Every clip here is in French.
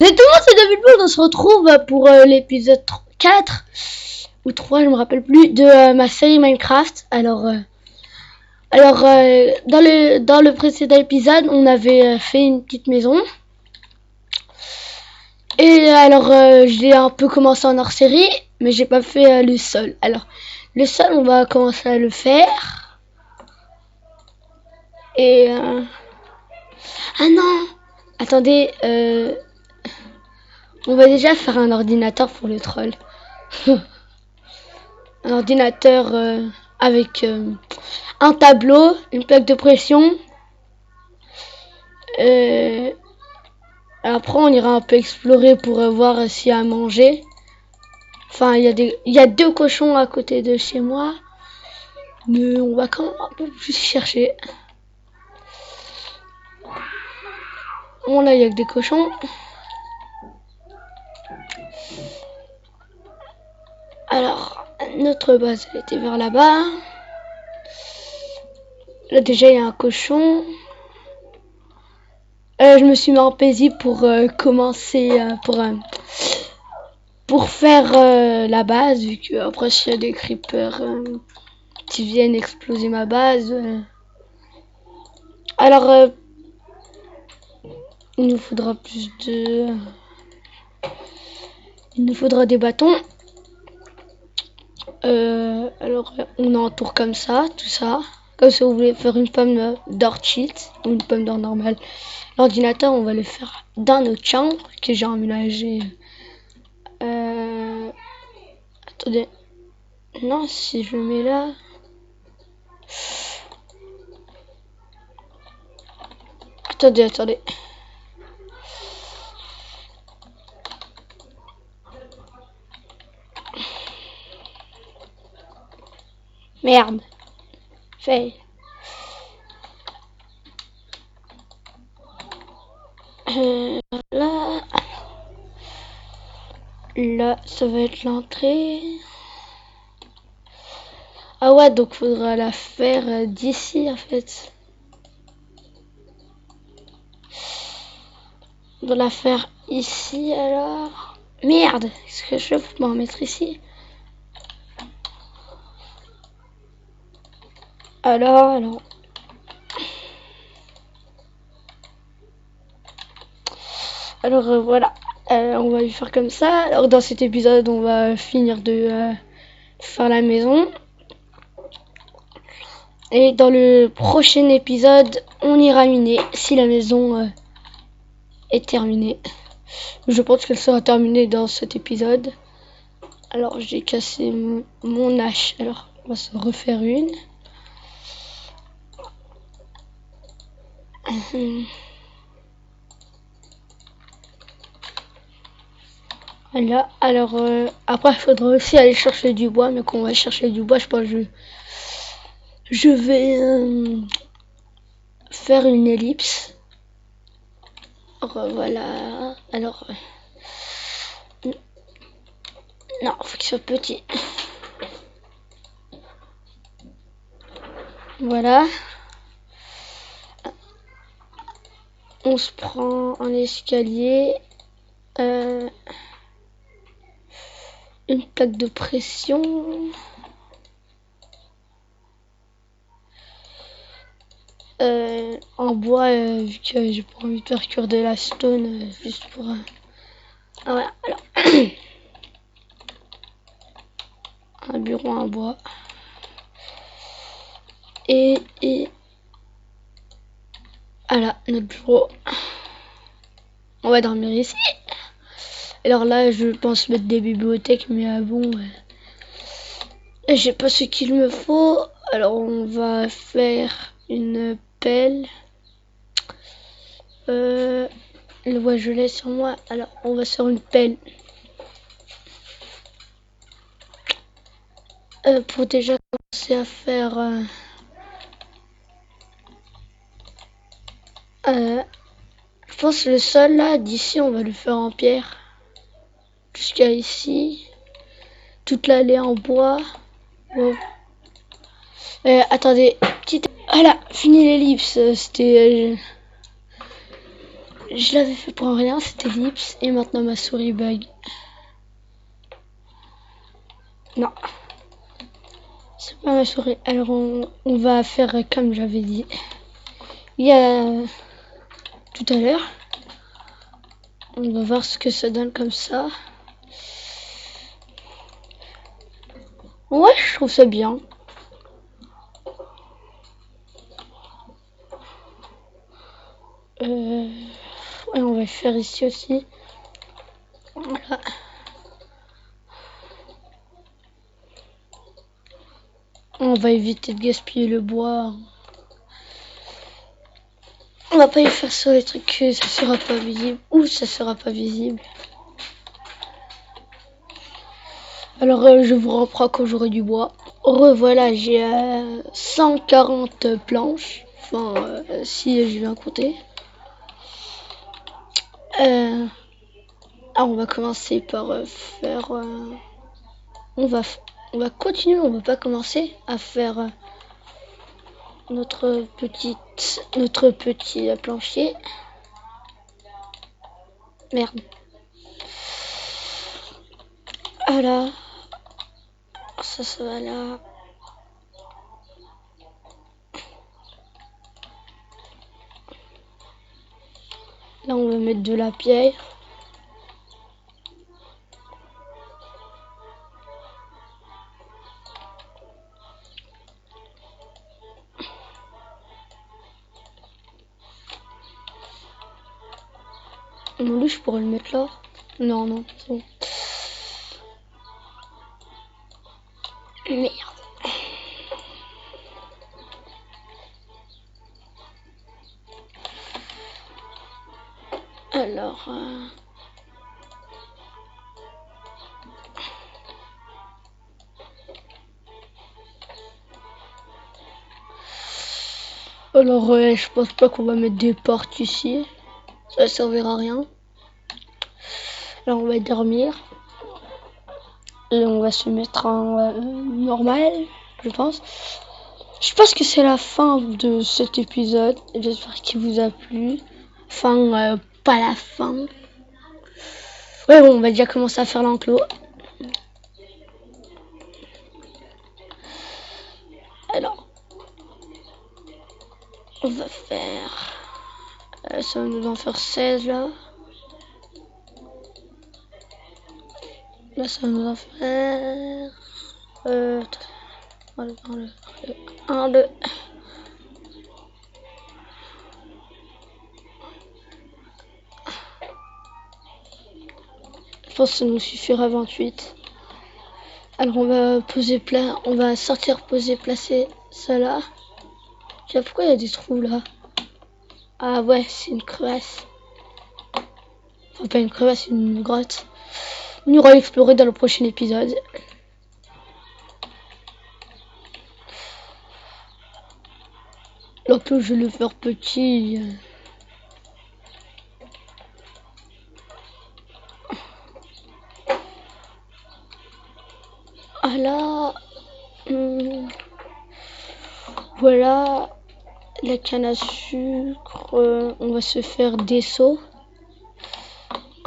C'est tout, c'est David Bond, on se retrouve pour l'épisode 4 ou 3, je me rappelle plus, de ma série Minecraft. Dans le précédent épisode, on avait fait une petite maison. Et j'ai un peu commencé en hors-série, mais j'ai pas fait le sol. Alors, le sol, on va commencer à le faire. Et... Ah non! Attendez, on va déjà faire un ordinateur pour le troll. Un ordinateur avec un tableau, une plaque de pression. Après, on ira un peu explorer pour voir s'il y a à manger. Enfin, il y a 2 cochons à côté de chez moi. Mais on va quand même un peu plus chercher. Bon, là, il y a que des cochons. Alors, notre base, elle était vers là-bas. Là, déjà, il y a un cochon. Je me suis mis en paisible pour commencer, pour faire la base, vu que après, s'il y a des creepers qui viennent exploser ma base. Alors, il nous faudra il nous faudra des bâtons. Alors, on entoure comme ça, tout ça. Comme si vous voulez faire une pomme d'or cheat ou une pomme d'or normale. L'ordinateur, on va le faire dans notre chambre que j'ai emménagé. Attendez. Non, si je le mets là. Attendez. Merde. Fait. Là. Là, ça va être l'entrée. Ah ouais, donc faudra la faire d'ici en fait. On doit la faire ici alors. Merde, est-ce que je peux m'en mettre ici? Alors. Voilà. On va lui faire comme ça. Alors dans cet épisode, on va finir de faire la maison. Et dans le prochain épisode, on ira miner si la maison est terminée. Je pense qu'elle sera terminée dans cet épisode. Alors j'ai cassé mon hache. Alors on va se refaire une. Voilà. Alors après il faudra aussi aller chercher du bois, mais quand on va chercher du bois, je pense que je vais faire une ellipse. Voilà. Alors non, faut qu'il soit petit. Voilà. On se prend un escalier, une plaque de pression, en bois, vu que j'ai pas envie de faire cuire de la stone, juste pour... voilà, alors. Un bureau en bois. Et voilà, notre bureau. On va dormir ici. Alors là, je pense mettre des bibliothèques, mais bon, j'ai pas ce qu'il me faut. Alors on va faire une pelle. Le bois je l'ai sur moi. Alors on va sur une pelle. Pour déjà commencer à faire je pense le sol là d'ici on va le faire en pierre jusqu'à ici, toute l'allée en bois. Bon. Attendez, petite... Voilà, fini l'ellipse. C'était Je l'avais fait pour rien, c'était ellipse. Et maintenant ma souris bug. Non. C'est pas ma souris. Alors on va faire comme j'avais dit. Il y a tout à l'heure. On va voir ce que ça donne comme ça. Ouais, je trouve ça bien. Et on va le faire ici aussi. Voilà. On va éviter de gaspiller le bois. On va pas y faire sur les trucs que ça sera pas visible ou ça sera pas visible. Alors je vous reprends quand j'aurai du bois. Revoilà, j'ai 140 planches. Enfin, si je viens compter. On va commencer par faire. On va continuer. On va pas commencer à faire notre petit plancher. Merde. Voilà. Ça va là. Là, on va mettre de la pierre. Non, lui, je pourrais le mettre là. Non, non, c'est bon. Merde. Alors... je pense pas qu'on va mettre des portes ici. Ça servira à rien. Là, on va dormir. Et on va se mettre en normal, je pense. Je pense que c'est la fin de cet épisode. J'espère qu'il vous a plu. Enfin, pas la fin. Ouais, bon, on va déjà commencer à faire l'enclos. Alors, on va faire... ça va nous en faire 16 là. Là, ça va nous en faire... 1, 2... Je pense que ça nous suffira 28. Alors on va poser on va sortir, poser, placer ça là. Tiens, pourquoi il y a des trous là? Ah ouais, c'est une crevasse. Enfin pas une crevasse, une grotte. On ira explorer dans le prochain épisode. Alors que je vais le faire petit. Ah là. Voilà. La canne à sucre. On va se faire des seaux.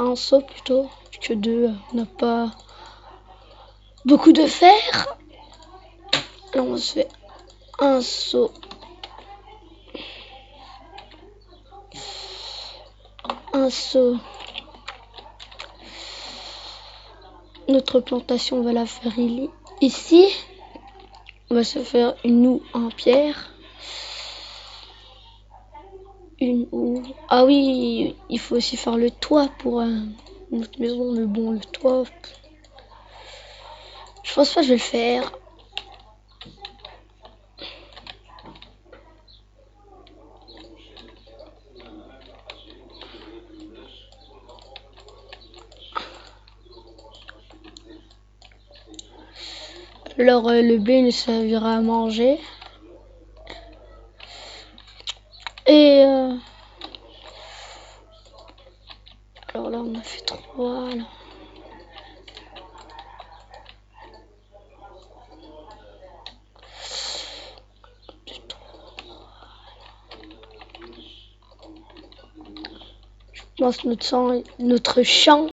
Un seau plutôt. Que deux. On n'a pas beaucoup de fer. Là on se fait un seau. Un seau. Notre plantation, on va la faire ici. On va se faire une houe en pierre. Une houe. Ah oui, il faut aussi faire le toit pour notre maison. Mais bon, le toit... Je pense pas que je vais le faire. Alors le blé nous servira à manger. Et alors là on a fait 3 là. Je lance notre champ